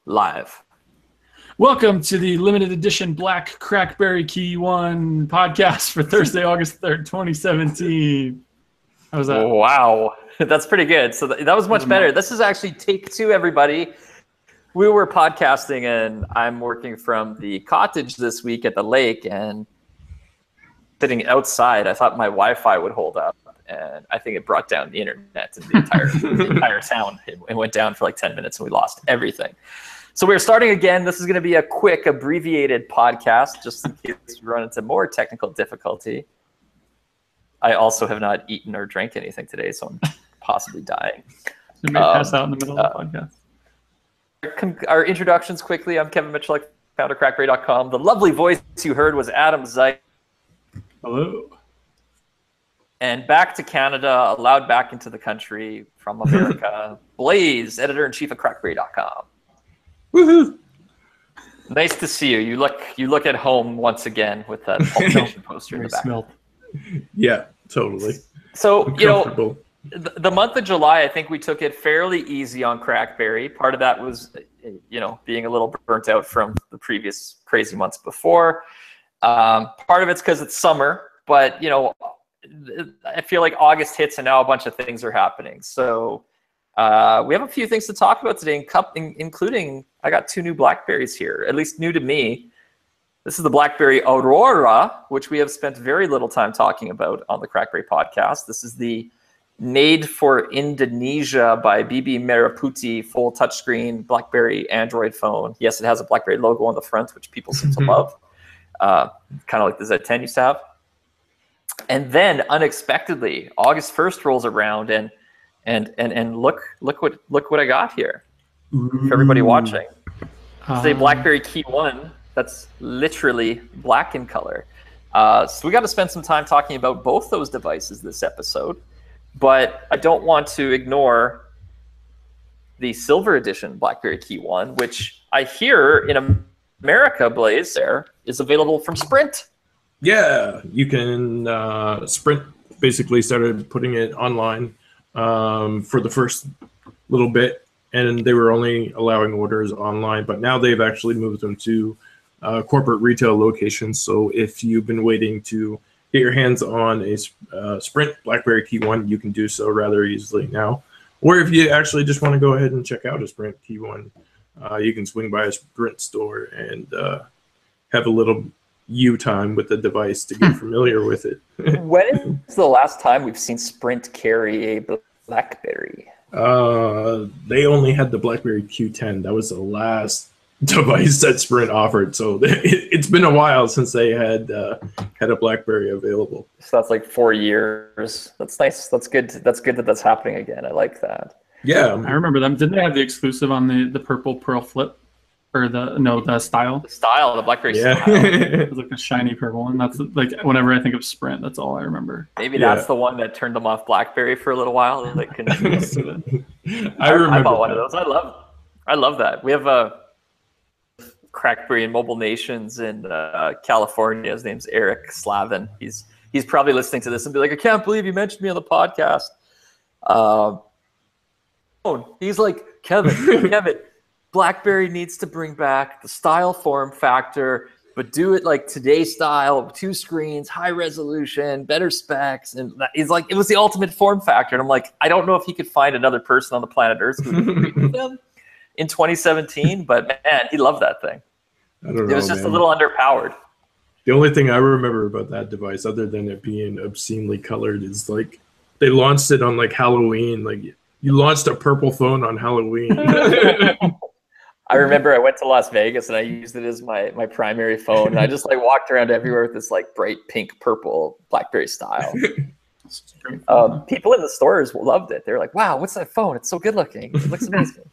live. Welcome to the limited edition Black CrackBerry KEYone podcast for Thursday, August 3rd, 2017. How was that? Wow, that's pretty good. So that was much better. This is actually take two, everybody. We were podcasting, and I'm working from the cottage this week at the lake, and sitting outside. I thought my Wi-Fi would hold up, and I think it brought down the internet in the entire town. It went down for like 10 minutes, and we lost everything. So we're starting again. This is going to be a quick, abbreviated podcast, just in case we run into more technical difficulty. I also have not eaten or drank anything today, so I'm possibly dying. You may pass out in the middle of the podcast. Our introductions quickly. I'm Kevin Mitchell, founder of CrackBerry.com. The lovely voice you heard was Adam Zeit. Hello. And back to Canada, allowed back into the country from America, Blaze, editor-in-chief of CrackBerry.com. Woohoo! Nice to see you. You look at home once again with that Pulp Fiction poster in the back. Yeah, totally. So, you know, the month of July, I think we took it fairly easy on CrackBerry. Part of that was, you know, being a little burnt out from the previous crazy months before. Part of it's because it's summer, but, you know, I feel like August hits and now a bunch of things are happening. So we have a few things to talk about today, including I got two new BlackBerries here, at least new to me. This is the BlackBerry Aurora, which we have spent very little time talking about on the CrackBerry podcast. This is the made for Indonesia by BB Merah full touchscreen BlackBerry Android phone. Yes, it has a BlackBerry logo on the front, which people seem to love. Kind of like the Z10 used to have. And then unexpectedly, August 1st rolls around, and look what I got here for everybody watching. It's a BlackBerry KEYone that's literally black in color. So we got to spend some time talking about both those devices this episode, but I don't want to ignore the silver edition BlackBerry KEYone, which I hear in America, Blaze, there is available from Sprint. Yeah, you can. Sprint basically started putting it online for the first little bit, and they were only allowing orders online, but now they've actually moved them to corporate retail locations. So if you've been waiting to get your hands on a Sprint BlackBerry KEYone, you can do so rather easily now. Or if you actually just want to go ahead and check out a Sprint KEYone, you can swing by a Sprint store and have a little time with the device to get familiar with it. When is the last time we've seen Sprint carry a BlackBerry? They only had the BlackBerry Q10. That was the last device that Sprint offered. So it's been a while since they had a BlackBerry available. So that's like 4 years. That's nice. That's good. That's good that that's happening again. I like that. Yeah, I remember them. Didn't they have the exclusive on the purple Pearl Flip? Or the style? The BlackBerry style. It was like a shiny purple one. That's like whenever I think of Sprint, that's all I remember. Maybe that's the one that turned them off BlackBerry for a little while. They couldn't I remember. I bought one of those. I love that. We have a CrackBerry in Mobile Nations in California. His name's Eric Slavin. He's probably listening to this and be like, I can't believe you mentioned me on the podcast. He's like, Kevin. BlackBerry needs to bring back the style form factor, but do it like today's style, 2 screens, high resolution, better specs. And he's like, it was the ultimate form factor. And I'm like, I don't know if he could find another person on the planet Earth who would agree with him in 2017, but man, he loved that thing. I don't know, it was just a little underpowered. The only thing I remember about that device, other than it being obscenely colored, is like they launched it on like Halloween. Like you launched a purple phone on Halloween. I remember I went to Las Vegas and I used it as my primary phone. And I just like walked around everywhere with this like bright pink purple BlackBerry style. People in the stores loved it. They're like, wow, what's that phone? It's so good looking. It looks amazing.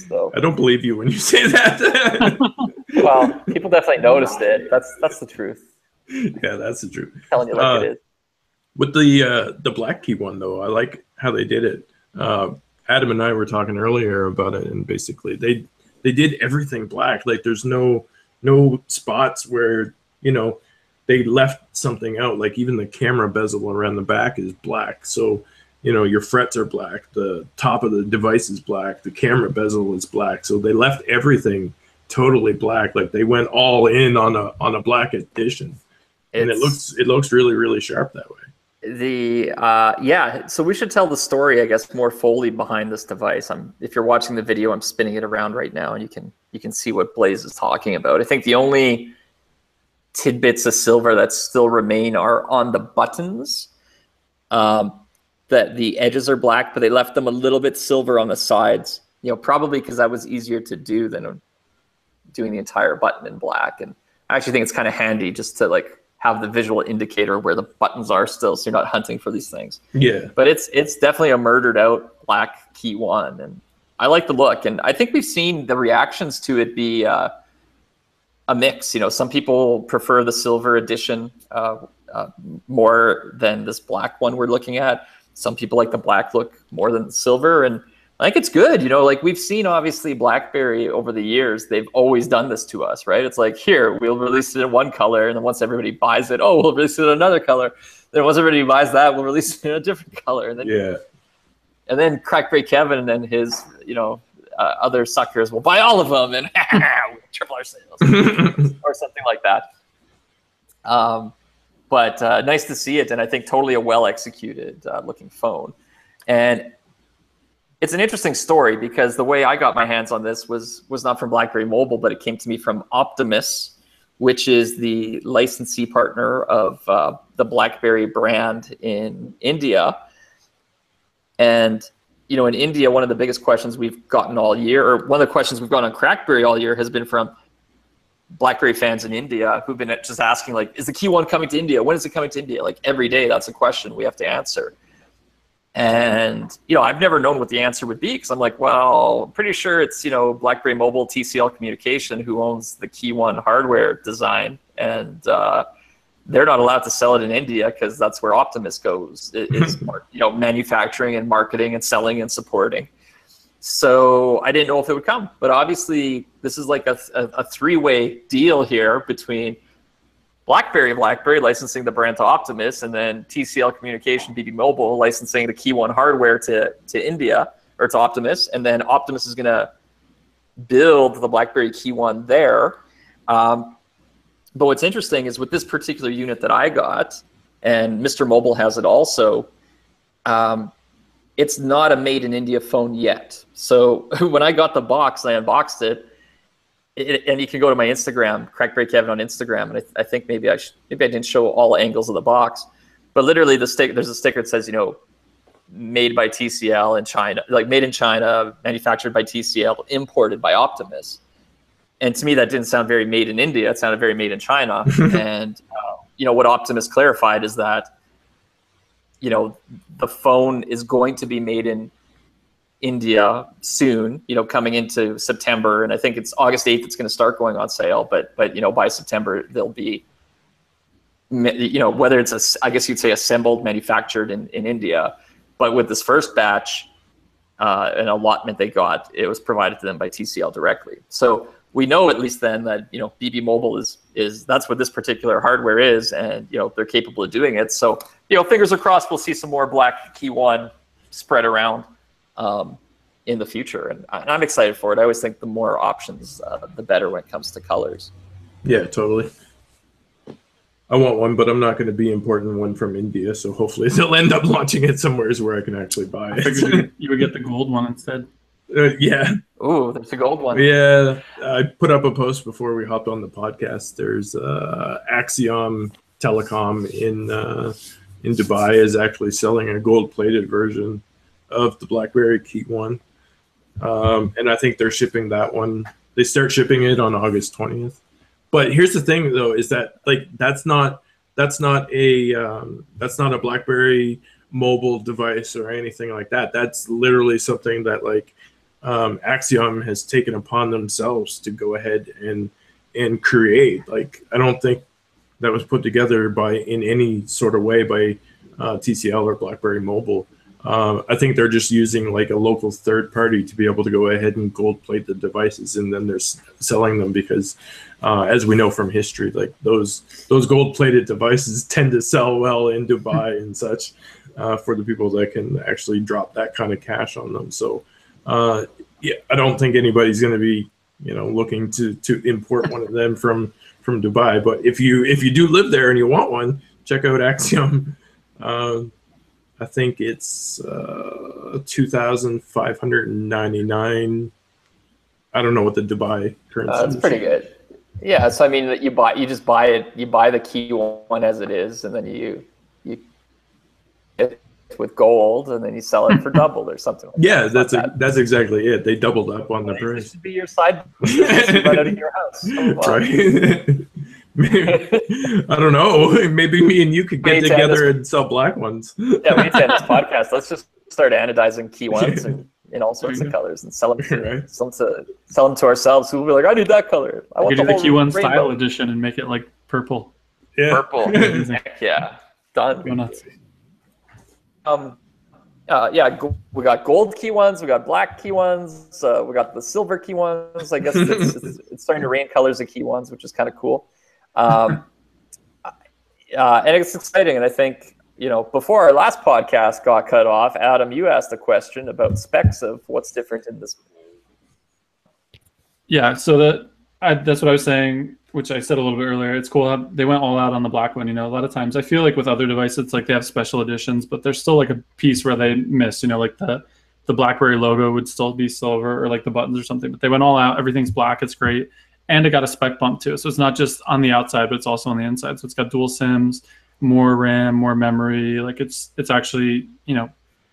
So I don't believe you when you say that. Well, people definitely noticed it. That's the truth. Yeah, that's the truth. I'm telling you like it is. With the Black KEYone though, I like how they did it. Adam and I were talking earlier about it, and basically they did everything black. Like there's no spots where, you know, they left something out. Like even the camera bezel around the back is black. So you know, your frets are black, the top of the device is black, the camera bezel is black. So they left everything totally black. Like they went all in on a black edition, and it looks really, really sharp that way. Yeah, so we should tell the story, I guess, more fully behind this device. If you're watching the video, I'm spinning it around right now, and you can see what Blaze is talking about. I think the only tidbits of silver that still remain are on the buttons. That the edges are black, but they left them a little bit silver on the sides. You know, probably because that was easier to do than doing the entire button in black. And I actually think it's kind of handy just to like have the visual indicator where the buttons are still, so you're not hunting for these things. Yeah. But it's definitely a murdered out black KeyOne, and I like the look. And I think we've seen the reactions to it be a mix. You know, some people prefer the silver edition more than this black one we're looking at. Some people like the black look more than the silver, and I think it's good. You know, like we've seen obviously BlackBerry over the years, they've always done this to us, right? It's like, here, we'll release it in one color, and then once everybody buys it, oh, we'll release it in another color. Then once everybody buys that, we'll release it in a different color. And then, yeah. And then CrackBerry KEYone and his, you know, other suckers will buy all of them and triple our sales or something like that. But nice to see it, and I think totally a well-executed looking phone. And it's an interesting story because the way I got my hands on this was not from BlackBerry Mobile, but it came to me from Optimus, which is the licensee partner of the BlackBerry brand in India. And you know, in India, one of the biggest questions we've gotten all year, or one of the questions we've gotten on CrackBerry all year, has been from BlackBerry fans in India who've been just asking, like, is the KeyOne coming to India? When is it coming to India? Like every day, that's a question we have to answer. And, you know, I've never known what the answer would be because I'm like, well, I'm pretty sure it's, you know, BlackBerry Mobile TCL Communication who owns the KeyOne hardware design. And they're not allowed to sell it in India because that's where Optimus goes, is you know, manufacturing and marketing and selling and supporting. So I didn't know if it would come, but obviously this is like a three-way deal here between BlackBerry licensing the brand to Optimus, and then TCL Communication, BB Mobile licensing the KeyOne hardware to India, or to Optimus, and then Optimus is going to build the BlackBerry KeyOne there. But what's interesting is with this particular unit that I got, and Mr. Mobile has it also, it's not a made in India phone yet. So when I got the box, I unboxed it, and you can go to my Instagram, CrackBerry KEYone on Instagram, and I think maybe I didn't show all angles of the box, but literally there's a sticker that says, you know, made by TCL in China, like made in China, manufactured by TCL, imported by Optimus. And to me, that didn't sound very made in India. It sounded very made in China. And you know, what Optimus clarified is that, you know, the phone is going to be made in India soon, you know, coming into September. And I think it's August 8th it's going to start going on sale. But you know, by September, there'll be, you know, whether it's, I guess you'd say assembled, manufactured in India. But with this first batch, an allotment they got, it was provided to them by TCL directly. So we know at least then that, you know, BB Mobile is that's what this particular hardware is, and, you know, they're capable of doing it. So, you know, fingers are crossed we'll see some more black KeyOne spread around in the future. And I'm excited for it. I always think the more options, the better when it comes to colors. Yeah, totally. I want one, but I'm not going to be importing one from India, so hopefully they'll end up launching it somewhere where I can actually buy it. I figured you would get the gold one instead. Yeah. Ooh, there's a gold one. Yeah, I put up a post before we hopped on the podcast. There's Axiom Telecom in Dubai is actually selling a gold-plated version of the BlackBerry KeyOne, and I think they're shipping that one. They start shipping it on August 20th. But here's the thing, though, is that like that's not a BlackBerry mobile device or anything like that. That's literally something that like Axiom has taken upon themselves to go ahead and create. Like, I don't think that was put together in any sort of way by TCL or BlackBerry Mobile. I think they're just using like a local third party to be able to go ahead and gold plate the devices, and then they're selling them because, as we know from history, like those gold plated devices tend to sell well in Dubai and such. for the people that can actually drop that kind of cash on them. So yeah, I don't think anybody's going to be looking to import one of them from Dubai. But if you do live there and you want one, check out Axiom. I think it's 2,599. I don't know what the Dubai currency is. That's pretty good. Yeah, so I mean, you just buy it. You buy the KeyOne as it is, and then you it with gold, and then you sell it for double or something. Yeah, that's exactly it. They doubled up on the price. This should be your side business right out of your house. Right. I don't know. Maybe me and you could get together and sell black ones. Yeah, we need to end this podcast. Let's just start anodizing KeyOnes in all sorts of colors and sell them to ourselves. Who will be like, I need that color. I want the whole KeyOne rainbow style edition and make it like purple. Yeah. Purple. Heck yeah. Done. Go nuts. Yeah, we got gold KeyOnes, we got black KeyOnes, we got the silver KeyOnes. I guess it's starting to rain colors of KeyOnes, which is kind of cool. And it's exciting. And I think, before our last podcast got cut off, Adam, you asked a question about specs of what's different in this. Yeah, so that's what I was saying, which I said a little bit earlier. It's cool how they went all out on the black one. A lot of times I feel like with other devices, it's like they have special editions, but there's still like a piece where they miss, like the BlackBerry logo would still be silver, or like the buttons or something, but they went all out. Everything's black. It's great. And it got a spec bump too. So it's not just on the outside, but it's also on the inside. So it's got dual SIMs, more RAM, more memory. Like it's actually,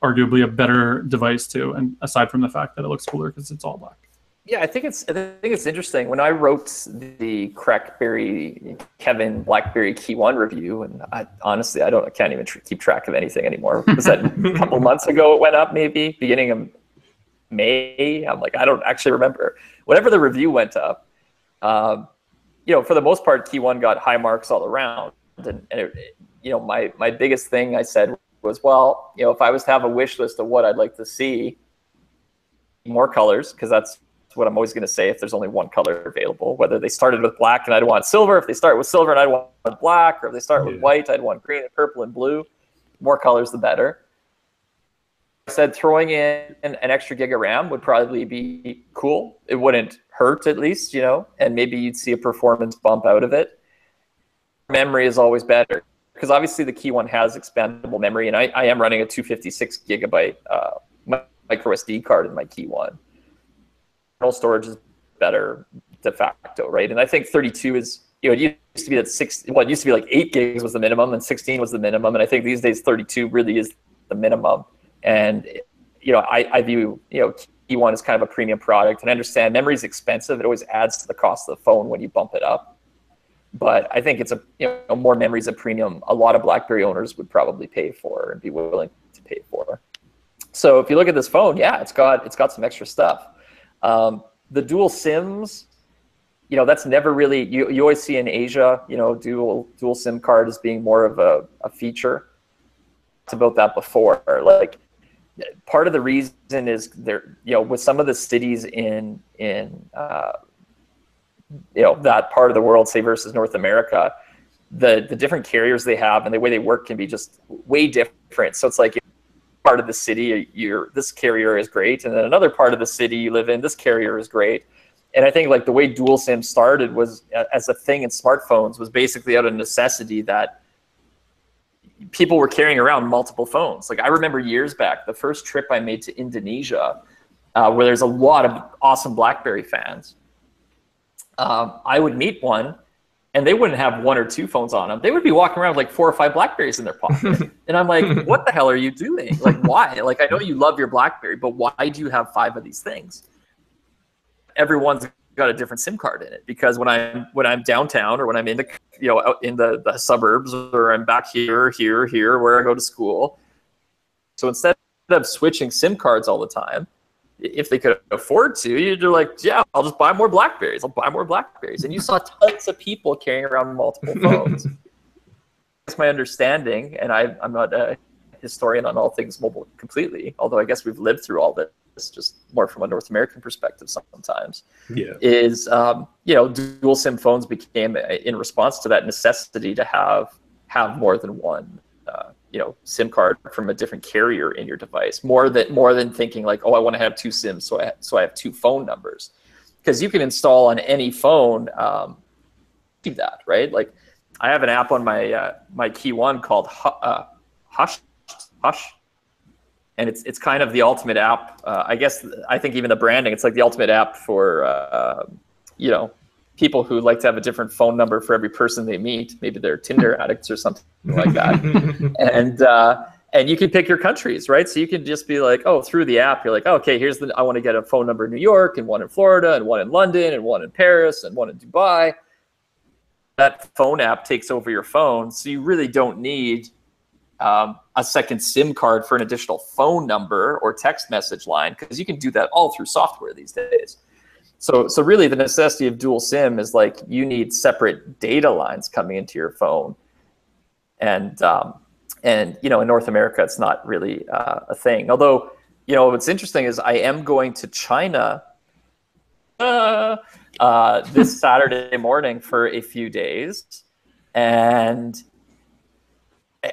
arguably a better device too. And aside from the fact that it looks cooler because it's all black. Yeah, I think it's interesting. When I wrote the CrackBerry KEYone BlackBerry KEYone review, and I can't even keep track of anything anymore. Was that a couple months ago it went up, maybe beginning of May? I'm like, I don't actually remember. Whenever the review went up, for the most part, KeyOne got high marks all around. And my biggest thing I said was, well, if I was to have a wish list of what I'd like to see, more colors, because that's what I'm always going to say if there's only one color available. Whether they started with black and I'd want silver, if they start with silver and I'd want black, or if they start with white, I'd want green and purple and blue. More colors, the better. I said throwing in an extra gig of RAM would probably be cool. It wouldn't hurt, at least, and maybe you'd see a performance bump out of it. Memory is always better, because obviously the KeyOne has expandable memory, and I am running a 256 gigabyte micro SD card in my KeyOne. Internal storage is better de facto, right? And I think 32 is, it used to be that it used to be like 8 gigs was the minimum and 16 was the minimum. And I think these days 32 really is the minimum. And, I view, KeyOne as kind of a premium product, and I understand memory is expensive. It always adds to the cost of the phone when you bump it up. But I think it's more memory is a premium a lot of BlackBerry owners would probably pay for and be willing to pay for. So if you look at this phone, yeah, it's got some extra stuff. The dual SIMs, that's never really, you always see in Asia, dual SIM card as being more of a feature. It's about that before. Like, part of the reason is there, with some of the cities in that part of the world, say versus North America, the different carriers they have and the way they work can be just way different. So it's like, part of the city, this carrier is great, and then another part of the city you live in, this carrier is great. And I think like the way dual SIM started was as a thing in smartphones was basically out of necessity that people were carrying around multiple phones. Like I remember years back, the first trip I made to Indonesia, where there's a lot of awesome BlackBerry fans. I would meet one, and they wouldn't have 1 or 2 phones on them. They would be walking around with like 4 or 5 BlackBerries in their pocket. And I'm like, what the hell are you doing? Like, why? Like, I know you love your BlackBerry, but why do you have 5 of these things? Everyone's got a different SIM card in it, because when I'm downtown, or when I'm in the out in the suburbs, or I'm back here, where I go to school. So instead of switching SIM cards all the time, if they could afford to, you're like, yeah, I'll just buy more BlackBerries. I'll buy more BlackBerries. And you saw tons of people carrying around multiple phones. That's my understanding, and I'm not a historian on all things mobile completely, although I guess we've lived through all this, just more from a North American perspective sometimes. Yeah. Is, dual SIM phones became, in response to that necessity to have more than one, SIM card from a different carrier in your device, more than thinking like, oh, I want to have 2 SIMs, so I have 2 phone numbers, because you can install on any phone do that, right? Like I have an app on my KeyOne called Hush, and it's kind of the ultimate app. I think even the branding, it's like the ultimate app for people who like to have a different phone number for every person they meet. Maybe they're Tinder addicts or something like that. And you can pick your countries, right? So you can just be like, oh, through the app, you're like, oh, okay, I want to get a phone number in New York, and one in Florida, and one in London, and one in Paris, and one in Dubai. That phone app takes over your phone, so you really don't need a second SIM card for an additional phone number or text message line, because you can do that all through software these days. So really the necessity of dual SIM is like you need separate data lines coming into your phone. And in North America, it's not really a thing. Although, what's interesting is I am going to China this Saturday morning for a few days. And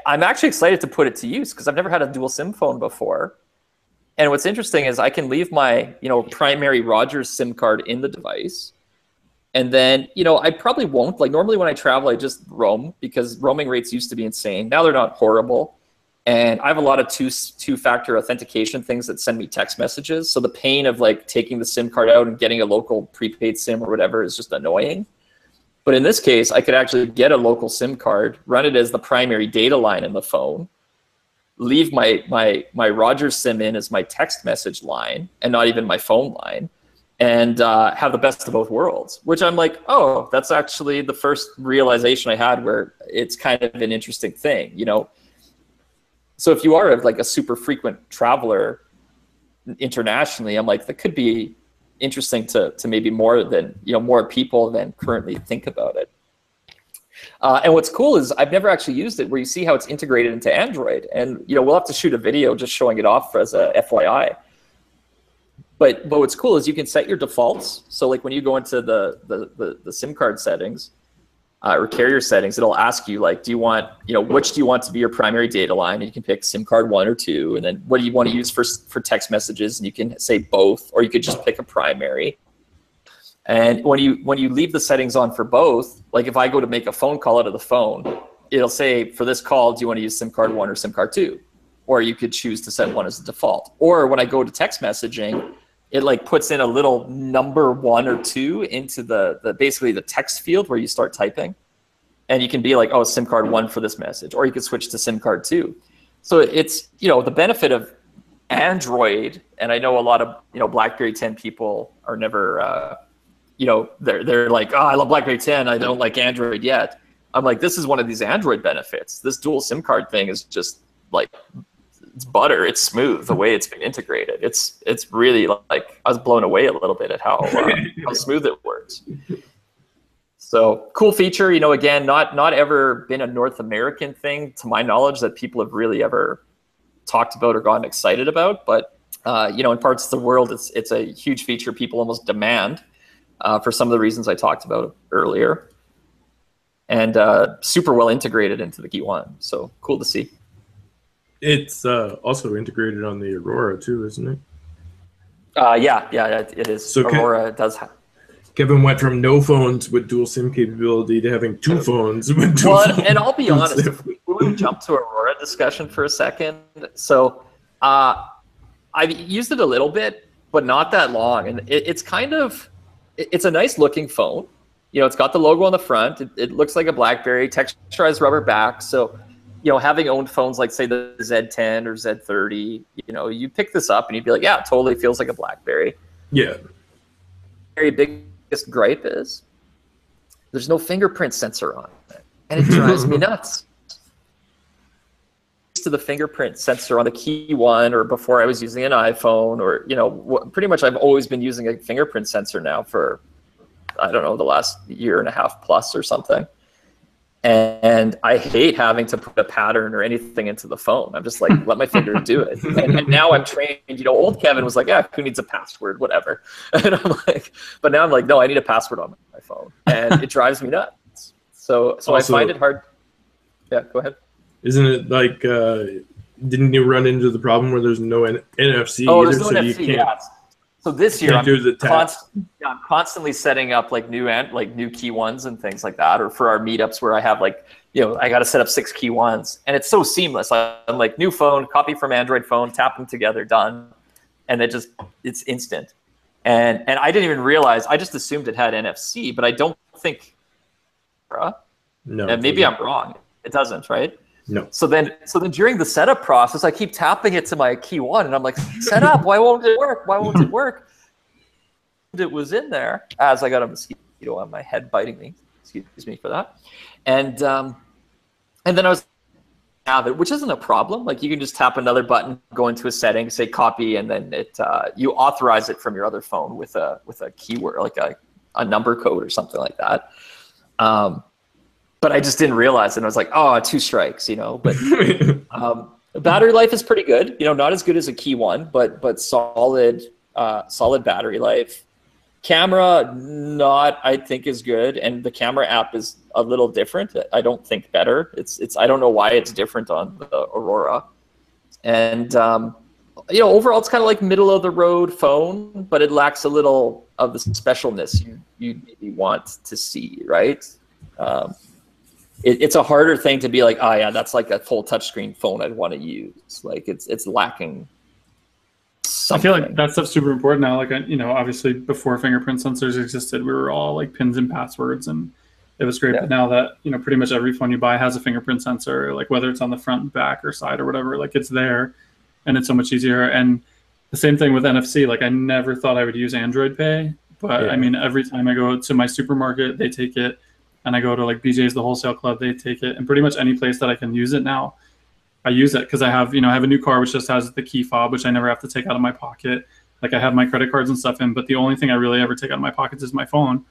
I'm actually excited to put it to use because I've never had a dual SIM phone before. And what's interesting is I can leave my, primary Rogers SIM card in the device. And then, I probably won't. Like normally when I travel, I just roam because roaming rates used to be insane. Now they're not horrible. And I have a lot of two-factor authentication things that send me text messages. So the pain of like taking the SIM card out and getting a local prepaid SIM or whatever is just annoying. But in this case, I could actually get a local SIM card, run it as the primary data line in the phone, leave my Rogers SIM in as my text message line and not even my phone line, and have the best of both worlds, which I'm like, oh, that's actually the first realization I had where it's kind of an interesting thing, So if you are like a super frequent traveler internationally, I'm like, that could be interesting to maybe more people than currently think about it. And what's cool is I've never actually used it where you see how it's integrated into Android. And, we'll have to shoot a video just showing it off as a FYI. But what's cool is you can set your defaults. So like when you go into the SIM card settings or carrier settings, it'll ask you like, do you want, which do you want to be your primary data line? And you can pick SIM card 1 or 2. And then what do you want to use for text messages? And you can say both, or you could just pick a primary. And when you leave the settings on for both, like if I go to make a phone call out of the phone, it'll say for this call, do you want to use SIM card 1 or SIM card 2? Or you could choose to set 1 as the default. Or when I go to text messaging, it like puts in a little number 1 or 2 into the basically the text field where you start typing. And you can be like, oh, SIM card 1 for this message, or you could switch to SIM card 2. So it's, the benefit of Android, and I know a lot of, BlackBerry 10 people are never, they're like, oh, I love BlackBerry 10. I don't like Android yet. I'm like, this is one of these Android benefits. This dual SIM card thing is just like, it's butter. It's smooth the way it's been integrated. It's really like, I was blown away a little bit at how smooth it works. So cool feature, again, not ever been a North American thing to my knowledge that people have really ever talked about or gotten excited about. But, in parts of the world, it's a huge feature people almost demand. For some of the reasons I talked about earlier, and super well integrated into the KeyOne. So cool to see. It's also integrated on the Aurora too, isn't it? Yeah, it is. So Aurora does have. Kevin went from no phones with dual SIM capability to having 2 phones with dual SIM. And I'll be honest, if we would jump to Aurora discussion for a second. So I've used it a little bit, but not that long. And it's kind of, it's a nice looking phone. It's got the logo on the front. It looks like a BlackBerry, texturized rubber back. So, having owned phones like say the Z10 or Z30, you pick this up and you'd be like, yeah, it totally feels like a BlackBerry. Yeah. Very biggest gripe is there's no fingerprint sensor on it, and it drives me nuts. To the fingerprint sensor on the KeyOne, or before I was using an iPhone, or pretty much I've always been using a fingerprint sensor now for, I don't know, the last year and a half plus or something. And I hate having to put a pattern or anything into the phone. I'm just like, let my finger do it. And now I'm trained, old Kevin was like, yeah, who needs a password, whatever. And I'm like, but now I'm like, no, I need a password on my phone. And it drives me nuts. So also, I find it hard. Yeah, go ahead. Isn't it like, didn't you run into the problem where there's no NFC Oh, either, there's no so NFC, you can't, yeah. So this year can't do the tap? I'm constantly setting up like new KeyOnes and things like that, or for our meetups where I have like, I got to set up 6 KeyOnes, and it's so seamless. I'm like, new phone, copy from Android phone, tap them together, done, and it's instant. And I didn't even realize. I just assumed it had NFC, but I don't think. No, and maybe I'm wrong. It doesn't, right? No. So then during the setup process, I keep tapping it to my KeyOne, and I'm like, set up. Why won't it work? Why won't it work? It was in there as I got a mosquito on my head biting me. Excuse me for that. And then I was have it, which isn't a problem. Like you can just tap another button, go into a setting, say copy, and then you authorize it from your other phone with a keyword, like a number code or something like that. But I just didn't realize it. And I was like, oh, 2 strikes, But battery life is pretty good. Not as good as a KeyOne, but solid battery life. Camera, not I think is good, and the camera app is a little different. I don't think better. It's I don't know why it's different on the Aurora. And overall, it's kind of like middle of the road phone, but it lacks a little of the specialness you maybe want to see, right? It's a harder thing to be like, oh yeah, that's like a full touchscreen phone I'd want to use. Like it's lacking something. I feel like that stuff's super important now. Like, obviously before fingerprint sensors existed, we were all like pins and passwords, and it was great. Yeah. But now that, pretty much every phone you buy has a fingerprint sensor, like whether it's on the front, back, or side or whatever, like it's there, and it's so much easier. And the same thing with NFC. Like I never thought I would use Android Pay, but I mean, every time I go to my supermarket, they take it. And I go to like BJ's, the wholesale club, they take it. And pretty much any place that I can use it now, I use it because I have, I have a new car which just has the key fob, which I never have to take out of my pocket. Like I have my credit cards and stuff in, but the only thing I really ever take out of my pockets is my phone.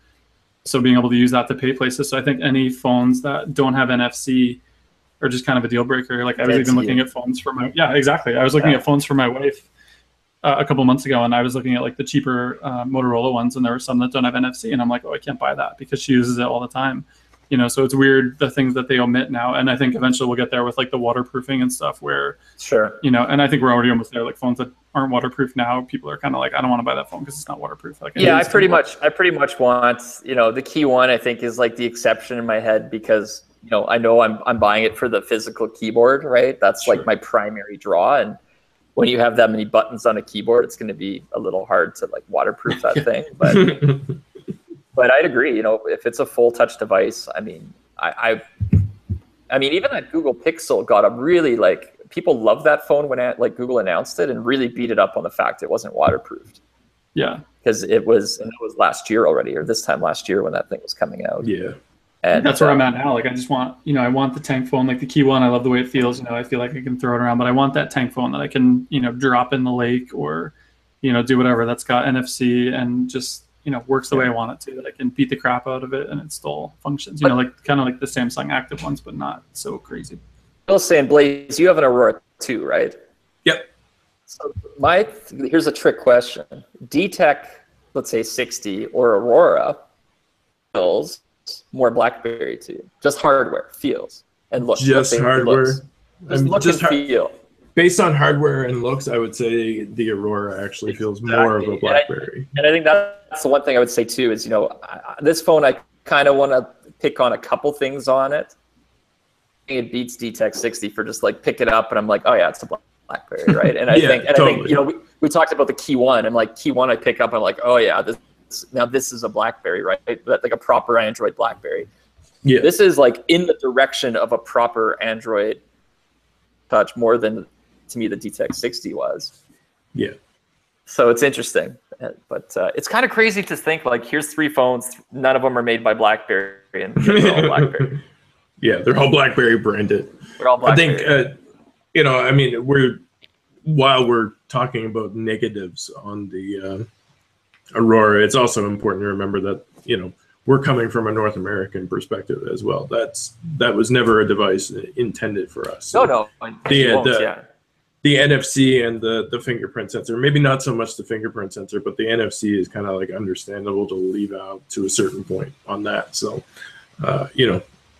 So being able to use that to pay places. So I think any phones that don't have NFC are just kind of a deal breaker. Like I was even looking at phones for my, exactly. I was looking at phones for my wife a couple months ago, and I was looking at like the cheaper Motorola ones, and there were some that don't have NFC, and I'm like, oh, I can't buy that because she uses it all the time. So it's weird the things that they omit now, and I think eventually we'll get there with like the waterproofing and stuff where, and I think we're already almost there. Like phones that aren't waterproof now, people are kind of like, I don't want to buy that phone because it's not waterproof. Like I pretty much want, the KeyOne I think is like the exception in my head because I know I'm buying it for the physical keyboard, right? That's like my primary draw, and when you have that many buttons on a keyboard, it's going to be a little hard to like waterproof that thing. But I'd agree, if it's a full touch device, I mean, I mean, even that Google Pixel got a really people love that phone when Google announced it and really beat it up on the fact it wasn't waterproofed. Yeah. Because it was last year already, or this time last year when that thing was coming out. Yeah. And that's where I'm at now. Like I just want, I want the tank phone, like the KeyOne. I love the way it feels. I feel like I can throw it around, but I want that tank phone that I can, drop in the lake or, do whatever that's got NFC and just, works the way I want it to, that I can beat the crap out of it and it still functions, like kind of like the Samsung Active ones, but not so crazy. I was saying, Blaze, you have an Aurora too, right? Yep. So here's a trick question. D-Tech, let's say 60 or Aurora feels more BlackBerry to you? Just hardware feels and looks. Just hardware. Just look and feel. Based on hardware and looks, I would say the Aurora actually feels more of a BlackBerry. And I think that's the one thing I would say too is, this phone, I kind of want to pick on a couple things on it. It beats D-Tech 60 for just like pick it up and I'm like, oh yeah, it's a BlackBerry, right? And I think we talked about the KeyOne. I'm like, KeyOne I pick up, I'm like, oh yeah, this is a BlackBerry, right? Like a proper Android BlackBerry. Yeah. This is like in the direction of a proper Android touch more than, to me, the D-Tech 60 was. Yeah. So it's interesting. But it's kind of crazy to think like, here's 3 phones, none of them are made by BlackBerry, and they're all BlackBerry. Yeah, they're all BlackBerry branded. They're all BlackBerry. I think, I mean, while we're talking about negatives on the Aurora, it's also important to remember that, we're coming from a North American perspective as well. That was never a device intended for us. So no. The NFC and the fingerprint sensor, maybe not so much the fingerprint sensor, but the NFC is kind of like understandable to leave out to a certain point on that. So,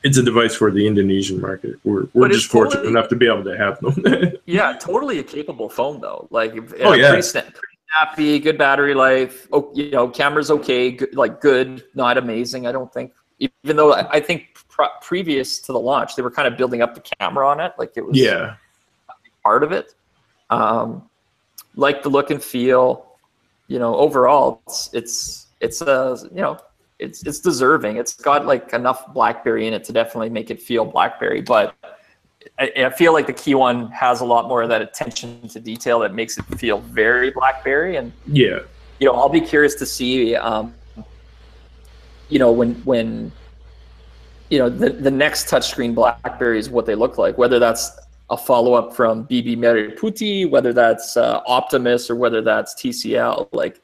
it's a device for the Indonesian market. We're just fortunate enough to be able to have them. Yeah, totally a capable phone though. Like, pretty snappy, good battery life. Oh, you know, camera's okay, good, not amazing. I don't think. Even though I think previous to the launch, they were kind of building up the camera on it, like it was part of it. Like the look and feel. You know, overall, it's deserving. It's got like enough BlackBerry in it to definitely make it feel BlackBerry, but I feel like the KeyOne has a lot more of that attention to detail that makes it feel very BlackBerry. And you know, I'll be curious to see, you know, when you know the next touchscreen BlackBerries, what they look like, whether that's a follow-up from BB Merah Putih, whether that's Optimus or whether that's TCL. Like,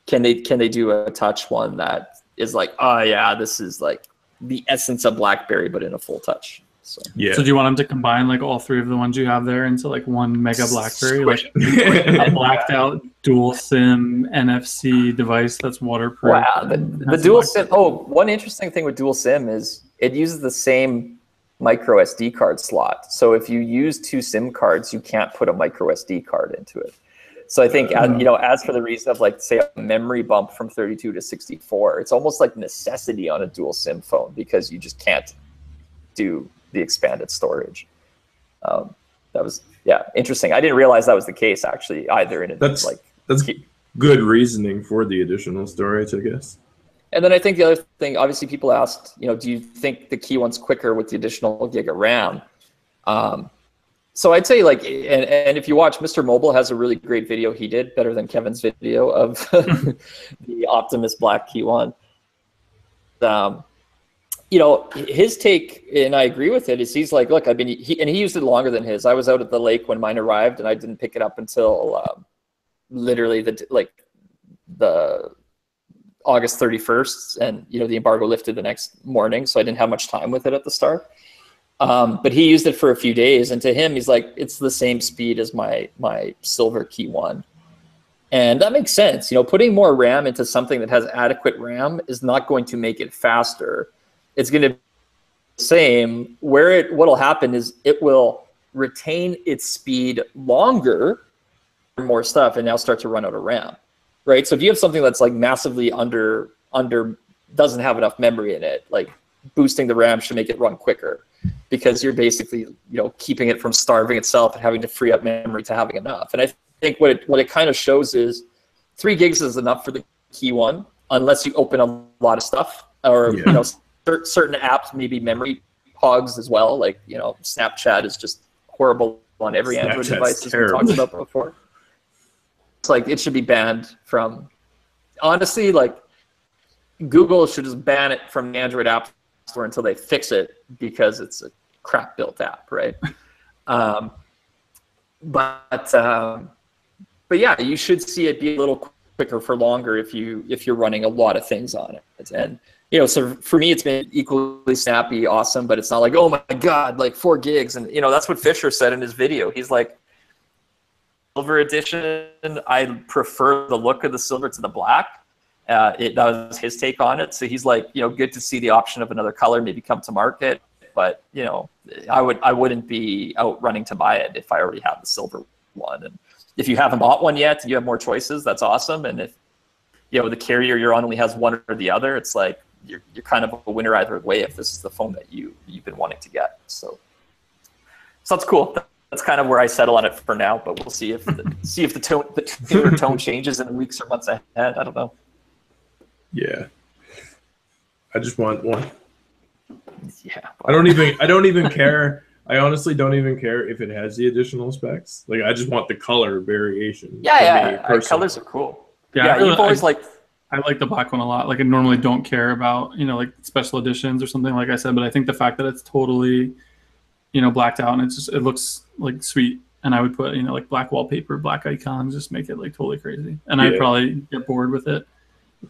can they do a touch one that is like, oh yeah, this is like the essence of BlackBerry, but in a full touch. So So do you want them to combine like all three of the ones you have there into like one mega BlackBerry, like a blacked out dual SIM NFC device that's waterproof? Wow, the dual SIM. Oh, one interesting thing with dual SIM is it uses the same micro SD card slot. So if you use two SIM cards, you can't put a micro SD card into it. So I think, you know, as for the reason of like, say, a memory bump from 32 to 64, it's almost like necessity on a dual SIM phone because you just can't do the expanded storage. That was, interesting. I didn't realize that was the case actually either. And that's good reasoning for the additional storage, I guess. And then I think the other thing, obviously people asked, you know, do you think the KeyOne's quicker with the additional gig of RAM? So I'd say like, and if you watch, Mr. Mobile has a really great video he did, better than Kevin's video of the Optimus Black KeyOne. You know, his take, and I agree with it, is he's like, look, I've been, he used it longer than his. I was out at the lake when mine arrived and I didn't pick it up until literally the August 31st, and you know the embargo lifted the next morning, so I didn't have much time with it at the start. But he used it for a few days, and to him, he's like, it's the same speed as my silver KeyOne, and that makes sense. You know, putting more RAM into something that has adequate RAM is not going to make it faster. It's going to be the same. What'll happen is it will retain its speed longer, more stuff, and now start to run out of RAM. Right, so if you have something that's like massively under doesn't have enough memory in it, like boosting the RAM should make it run quicker, because you're basically, you know, keeping it from starving itself and having to free up memory to having enough. And I think what it kind of shows is 3 gigs is enough for the KeyOne, unless you open a lot of stuff, or you know, certain apps maybe memory hogs as well. Like, you know, Snapchat is just horrible on every Android device, as we talked about before. Like, it should be banned from, honestly, like Google should just ban it from the Android app store until they fix it, because it's a crap built app, right? But yeah, you should see it be a little quicker for longer if you're running a lot of things on it. And you know, so for me, it's been equally snappy, awesome, but it's not like, oh my God, like 4 gigs. And you know, that's what Fisher said in his video. He's like, silver edition, I prefer the look of the silver to the black. That was his take on it. So he's like, you know, good to see the option of another color maybe come to market, but you know, I wouldn't be out running to buy it if I already have the silver one. And if you haven't bought one yet and you have more choices, that's awesome. And if you know the carrier you're on only has one or the other, it's like you're kind of a winner either way if this is the phone that you've been wanting to get. So that's cool. That's kind of where I settle on it for now, but we'll see if the tone changes in the weeks or months ahead. I don't know. Yeah, I just want one. Yeah, I don't even care. I honestly don't even care if it has the additional specs. Like, I just want the color variation. Yeah. Colors are cool. Yeah, you've always liked. I like the black one a lot. Like, I normally don't care about, you know, like special editions or something, like I said, but I think the fact that it's totally, you know, blacked out and it looks like sweet, and I would put, you know, like black wallpaper, black icons, just make it like totally crazy. And I'd probably get bored with it,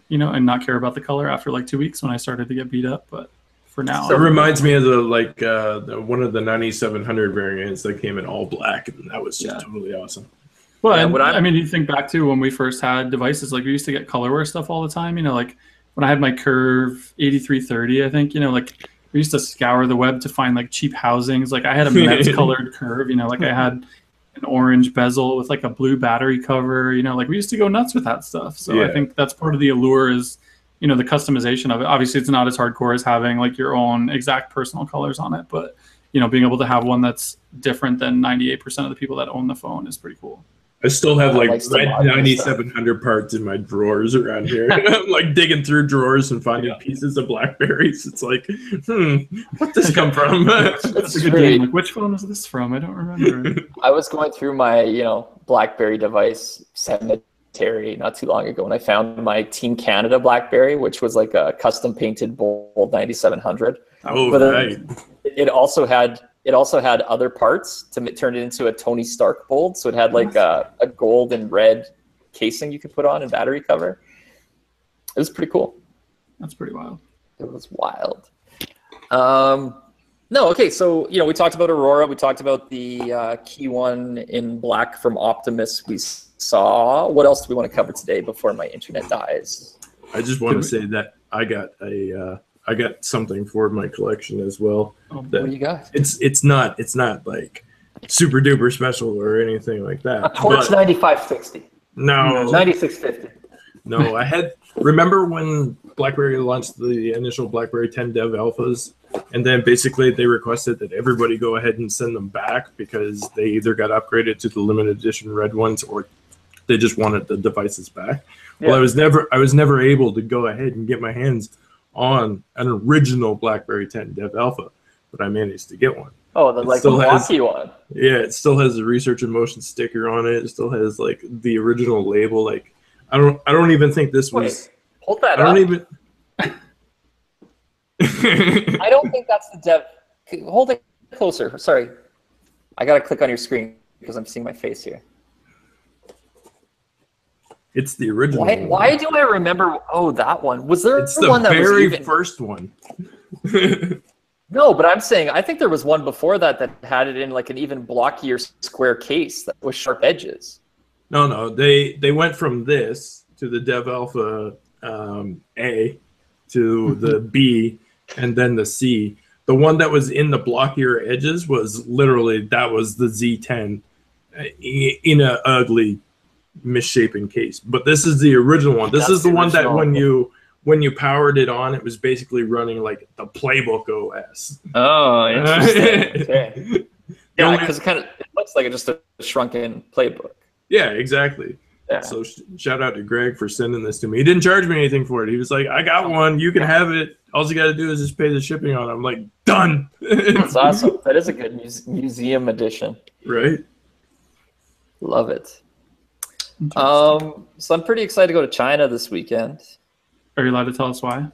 you know, and not care about the color after like 2 weeks when I started to get beat up. But for now, it reminds me of one of the 9700 variants that came in all black, and that was just totally awesome. Well, and I mean, you think back to when we first had devices, like we used to get colorware stuff all the time, you know, like when I had my Curve 8330, I think, you know, like We used to scour the web to find like cheap housings. Like I had a Mets colored curve, you know, like I had an orange bezel with like a blue battery cover, you know, like we used to go nuts with that stuff. So I think that's part of the allure is, you know, the customization of it. Obviously it's not as hardcore as having like your own exact personal colors on it, but you know, being able to have one that's different than 98% of the people that own the phone is pretty cool. I still have like red 9700 parts in my drawers around here. I'm like digging through drawers and finding pieces of Blackberries. It's like, what this come from? That's a good game. Like, which phone is this from? I don't remember. I was going through my, you know, BlackBerry device cemetery not too long ago, and I found my Team Canada BlackBerry, which was like a custom painted bold 9700. Oh, but right. It also had other parts to turn it into a Tony Stark bold. So it had like a gold and red casing you could put on and battery cover. It was pretty cool. That's pretty wild. It was wild. No, okay. So, you know, we talked about Aurora. We talked about the KeyOne in black from Optimus we saw. What else do we want to cover today before my internet dies? I just want to say that I got something for my collection as well. What do you got? It's not like super duper special or anything like that. A Torch 9560. No. 9650. No, remember when BlackBerry launched the initial BlackBerry 10 dev alphas, and then basically they requested that everybody go ahead and send them back because they either got upgraded to the limited edition red ones or they just wanted the devices back. Yeah. Well, I was never able to go ahead and get my hands on an original BlackBerry 10 dev alpha, but I managed to get one. Oh, the blocky one. Yeah, it still has the Research in Motion sticker on it. It still has like the original label. Like I don't even think this was. Hold that. I don't even. I don't think that's the dev. Hold it closer. Sorry, I gotta click on your screen because I'm seeing my face here. It's the original. Why do I remember? Oh, that one. Was there one that was the very first one? No, but I'm saying I think there was one before that had it in like an even blockier square case that was sharp edges. No, they went from this to the Dev Alpha A to the B and then the C. The one that was in the blockier edges was literally that was the Z10 in an ugly misshapen case. But this is the original one. This is the one that when you powered it on, it was basically running like the Playbook OS. Oh, interesting. Okay. Yeah, because it looks like just a shrunken Playbook. Yeah, exactly. Yeah. So shout out to Greg for sending this to me. He didn't charge me anything for it. He was like, I got one. You can have it. All you got to do is just pay the shipping on it. I'm like, done. That's awesome. That is a good museum edition. Right. Love it. So I'm pretty excited to go to China this weekend. Are you allowed to tell us why?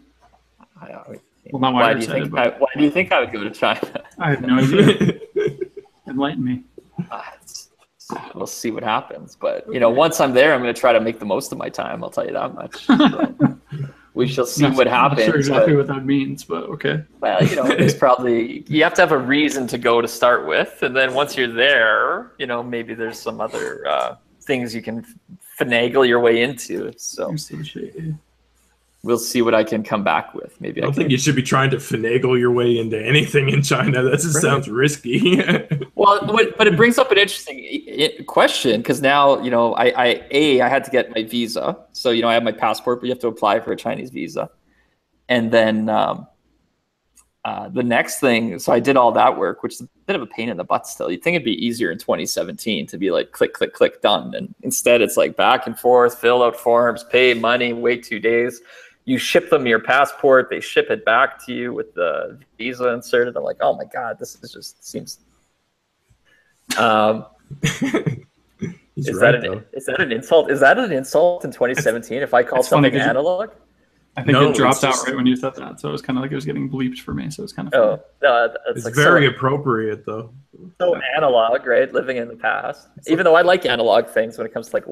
Well, not why. Why do you think I would go to China? I have no idea. Enlighten me. We'll see what happens, but you know, once I'm there, I'm going to try to make the most of my time. I'll tell you that much. So, we shall see what happens. I'm not sure exactly what that means, but okay. Well, you know, it's probably you have to have a reason to go to start with, and then once you're there, you know, maybe there's some other things you can finagle your way into. So we'll see what I can come back with. Maybe I don't think you should be trying to finagle your way into anything in China. That just sounds risky. Well, but it brings up an interesting question because now, you know, I had to get my visa. So, you know, I have my passport, but you have to apply for a Chinese visa. And then the next thing, so I did all that work, which is a bit of a pain in the butt still. You'd think it'd be easier in 2017 to be like, click, click, click, done. And instead it's like back and forth, fill out forms, pay money, wait 2 days. You ship them your passport, they ship it back to you with the visa inserted. I'm like, oh my God, this is just seems. Is that an insult? Is that an insult in 2017 if I call something analog? I think it dropped out right when you said that, so it was kind of like it was getting bleeped for me. So it's kind of it's like very appropriate though. So analog, right? Living in the past. Even though I like analog things when it comes to like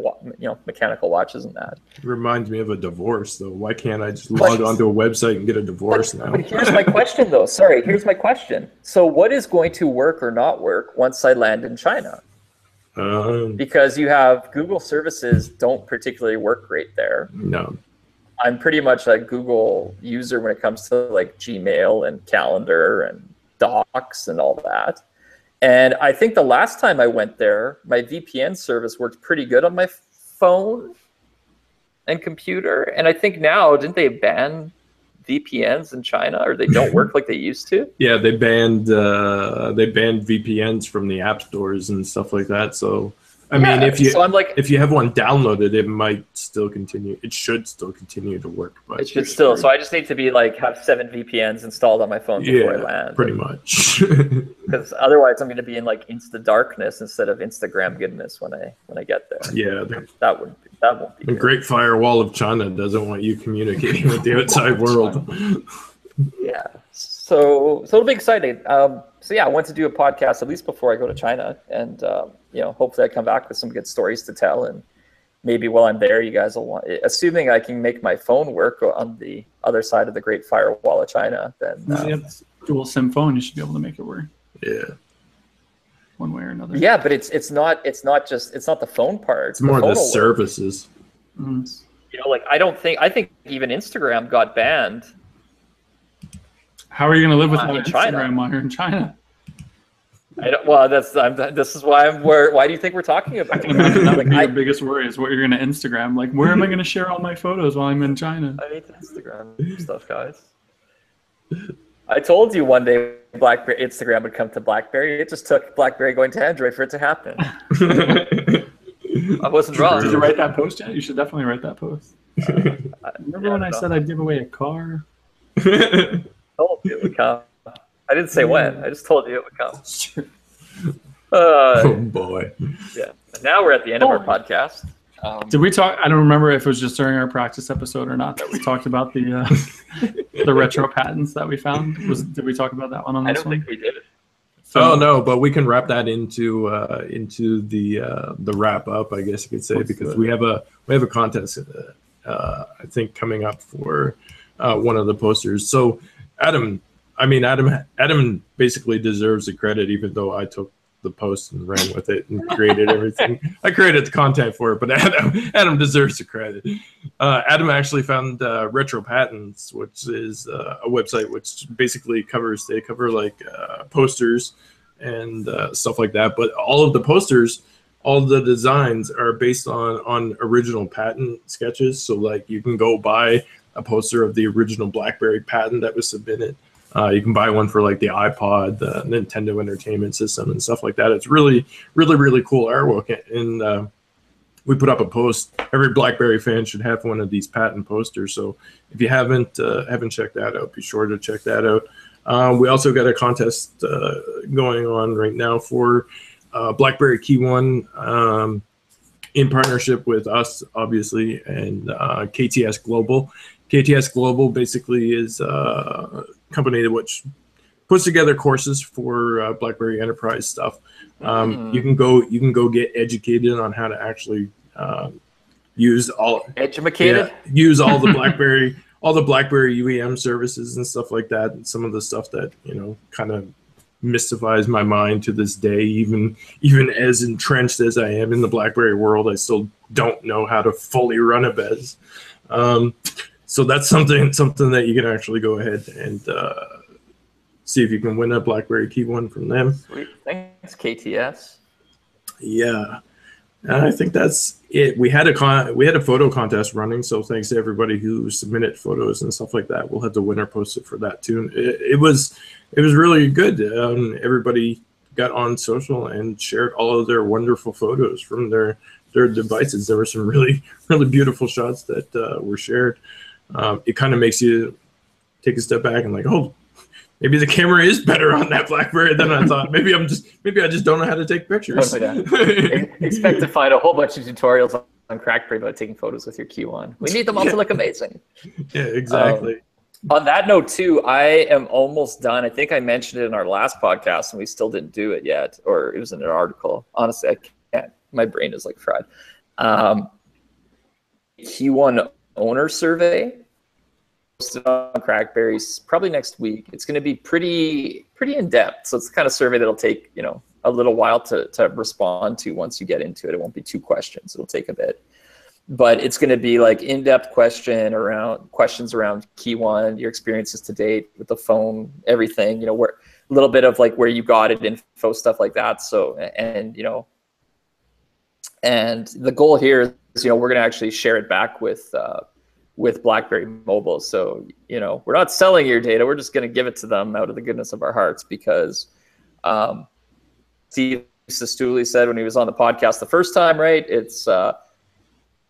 mechanical watches and that. It reminds me of a divorce though. Why can't I just log onto a website and get a divorce now? But here's my question though. Sorry, here's my question. So what is going to work or not work once I land in China? Because you have Google services don't particularly work great there. No. I'm pretty much a Google user when it comes to like Gmail and Calendar and Docs and all that. And I think the last time I went there, my VPN service worked pretty good on my phone and computer. And I think now, didn't they ban VPNs in China, or they don't work like they used to? Yeah, they banned VPNs from the app stores and stuff like that. So I mean, if you have one downloaded, it might still continue. It should still continue to work. But it should still. So I just need to be like have 7 VPNs installed on my phone before I land. Pretty much. Because otherwise, I'm going to be in like Insta darkness instead of Instagram goodness when I get there. Yeah, that won't be. The Great Firewall of China doesn't want you communicating with the outside world. Yeah. So it'll be exciting. So yeah, I want to do a podcast at least before I go to China, and hopefully I come back with some good stories to tell, and maybe while I'm there, you guys will want. Assuming I can make my phone work on the other side of the Great Firewall of China, then you have dual SIM phone. You should be able to make it work. Yeah. One way or another. Yeah, but it's not the phone part. It's more the services. Mm-hmm. I think even Instagram got banned. How are you going to live without Instagram while you're in China? This is why why do you think we're talking about it? I can imagine that would be your biggest worry is what you're going to Instagram. Like, where am I going to share all my photos while I'm in China? I need to Instagram stuff, guys. I told you one day Instagram would come to BlackBerry. It just took BlackBerry going to Android for it to happen. I wasn't wrong. Did you write that post yet? You should definitely write that post. Remember when I said I'd give away a car? I told you it would come. I didn't say when. I just told you it would come. Oh boy. Yeah. Now we're at the end of our podcast. Did we talk? I don't remember if it was just during our practice episode or not that we talked about the retro patents that we found. Did we talk about that one on this one? I don't think we did. So, no, but we can wrap that into the wrap up, I guess you could say, because we have a contest I think coming up for one of the posters. So Adam basically deserves the credit, even though I took the post and ran with it and created everything. I created the content for it, but Adam deserves the credit. Adam actually found Retro Patents, which is a website which basically cover like posters and stuff like that. But all of the posters, all of the designs are based on original patent sketches. So like you can go buy a poster of the original BlackBerry patent that was submitted. You can buy one for like the iPod, the Nintendo Entertainment System, and stuff like that. It's really, really, really cool artwork. And we put up a post. Every BlackBerry fan should have one of these patent posters. So if you haven't checked that out, be sure to check that out. We also got a contest going on right now for BlackBerry KEYone in partnership with us, obviously, and KTS Global. KTS Global basically is a company which puts together courses for BlackBerry Enterprise stuff. You can go get educated on how to actually use all use all the BlackBerry UEM services and stuff like that. And some of the stuff that kind of mystifies my mind to this day. Even as entrenched as I am in the BlackBerry world, I still don't know how to fully run a BES. So that's something that you can actually go ahead and see if you can win a BlackBerry KEYone from them. Sweet. Thanks, KTS. Yeah, and I think that's it. We had a photo contest running, so thanks to everybody who submitted photos and stuff like that. We'll have the winner posted for that too. It was really good. Everybody got on social and shared all of their wonderful photos from their devices. There were some really, really beautiful shots that were shared. It kind of makes you take a step back and like, oh, maybe the camera is better on that BlackBerry than I thought. Maybe I just don't know how to take pictures. Expect to find a whole bunch of tutorials on CrackBerry about taking photos with your KeyOne. We need them all to look amazing. Yeah, exactly. On that note too, I am almost done. I think I mentioned it in our last podcast and we still didn't do it yet, or it was in an article. Honestly, I can't. My brain is like fried. KeyOne owner survey posted on CrackBerry probably next week. It's going to be pretty in depth. So it's the kind of survey that'll take a little while to respond to once you get into it. It won't be 2 questions. It'll take a bit. but it's going to be like in-depth questions around KeyOne, your experiences to date with the phone, everything, where a little bit of like where you got it, info, stuff like that. So, and the goal here is, we're going to actually share it back with BlackBerry Mobile. So, we're not selling your data. We're just going to give it to them out of the goodness of our hearts, because Steve Sestouli said when he was on the podcast the first time, right? It's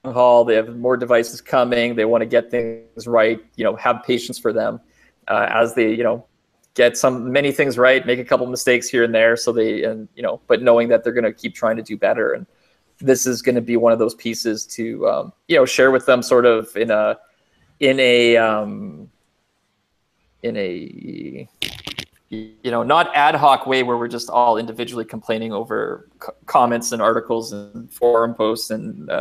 they have more devices coming. They want to get things right, have patience for them as they, get many things right, make a couple mistakes here and there. So but knowing that they're going to keep trying to do better. And this is going to be one of those pieces to, share with them sort of in a not ad hoc way where we're just all individually complaining over comments and articles and forum posts and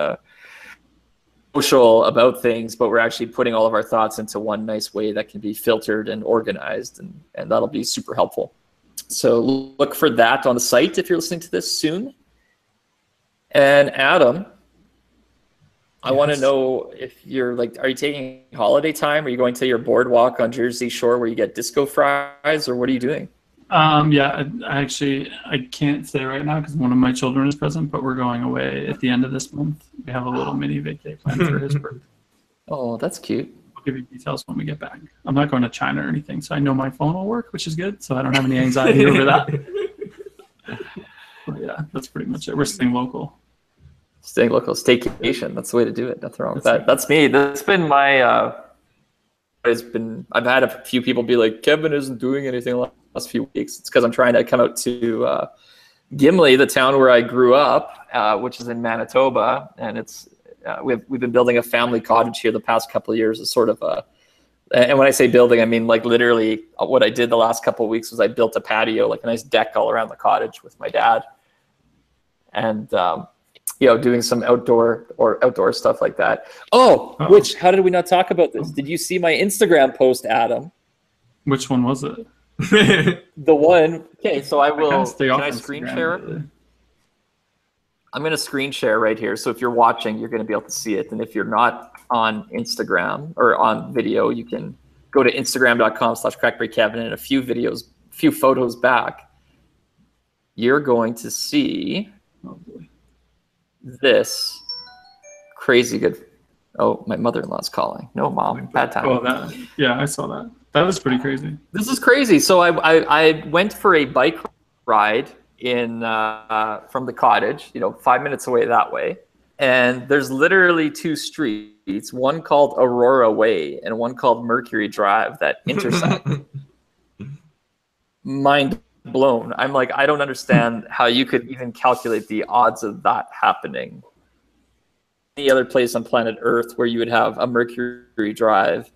social about things, but we're actually putting all of our thoughts into one nice way that can be filtered and organized, and that'll be super helpful. So look for that on the site if you're listening to this soon. And Adam, I want to know if you're are you taking holiday time? Are you going to your boardwalk on Jersey Shore where you get disco fries, or what are you doing? Yeah, I can't say right now because one of my children is present, but we're going away at the end of this month. We have a little mini vacay plan for his birthday. Oh, that's cute. I'll give you details when we get back. I'm not going to China or anything, so I know my phone will work, which is good, so I don't have any anxiety over that. But yeah, that's pretty much it. We're staying local. Staying local, staycation. That's the way to do it. Nothing wrong with that. That's me. That's been my. I've had a few people be like, Kevin isn't doing anything the last few weeks. It's because I'm trying to come out to Gimli, the town where I grew up, which is in Manitoba, and it's we've been building a family cottage here the past couple of years. It's sort of and when I say building, I mean like literally what I did the last couple of weeks was I built a patio, like a nice deck all around the cottage with my dad, and doing some outdoor stuff like that. Which, how did we not talk about this? Did you see my Instagram post, Adam? Which one was it? The one. Okay, so I will. Can I screen share it? Really. I'm going to screen share right here. So if you're watching, you're going to be able to see it. And if you're not on Instagram or on video, you can go to instagram.com/crackberrykevin, and a few photos back, you're going to see this crazy good. Oh, my mother-in-law's calling. No, Mom, bad time. Oh, I saw that. That was pretty crazy. This is crazy. So I went for a bike ride from the cottage, 5 minutes away that way. And there's literally two streets, one called Aurora Way and one called Mercury Drive, that intersect. Mind blown. I'm like, I don't understand how you could even calculate the odds of that happening. Any other place on planet Earth where you would have a Mercury Drive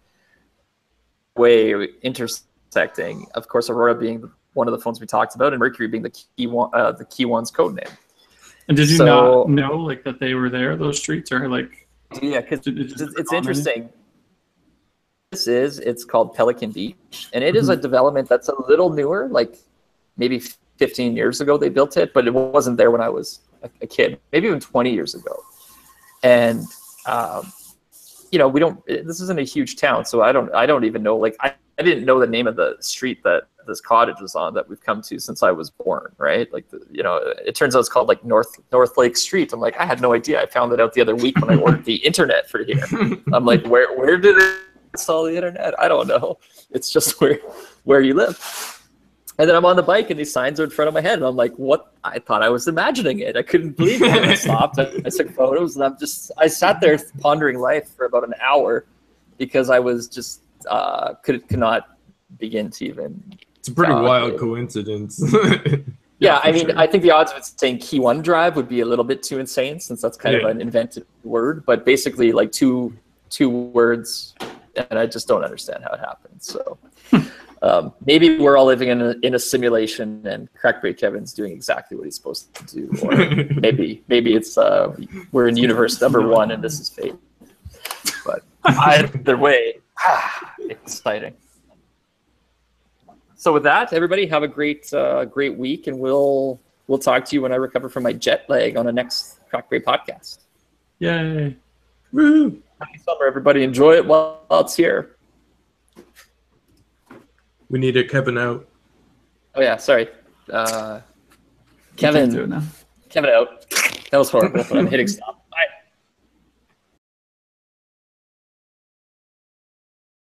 way intersecting, of course, Aurora being one of the phones we talked about, and Mercury being the KeyOne's code name. And did you not know that they were there, those streets, or Yeah, because it's interesting. It's called Pelican Beach, and it is a development that's a little newer, like maybe 15 years ago they built it, but it wasn't there when I was a kid, maybe even 20 years ago. And this isn't a huge town, so I don't even know, I didn't know the name of the street that this cottage is on that we've come to since I was born, right? It turns out it's called North Lake Street. I'm like, I had no idea. I found it out the other week when I ordered the internet for here. I'm like, where did they install the internet? I don't know. It's just where you live. And then I'm on the bike and these signs are in front of my head, and I'm like, what? I thought I was imagining it. I couldn't believe it. I stopped. I took photos, and I sat there pondering life for about an hour because I was just could not begin to even. It's a pretty wild coincidence. Yeah, I mean, I think the odds of it saying KeyOne Drive would be a little bit too insane, since that's kind of an invented word. But basically, two words, and I just don't understand how it happened. So maybe we're all living in a simulation, and CrackBerry Kevin's doing exactly what he's supposed to do, or maybe it's we're in universe number 1 and this is fate. But either way, exciting. So with that, everybody have a great week, and we'll talk to you when I recover from my jet lag on the next CrackBerry podcast. Yay. Woo! Happy summer, everybody. Enjoy it while it's here. We need a Kevin out. Oh yeah, sorry. Can't do it Kevin now. out. That was horrible, but I'm hitting stop.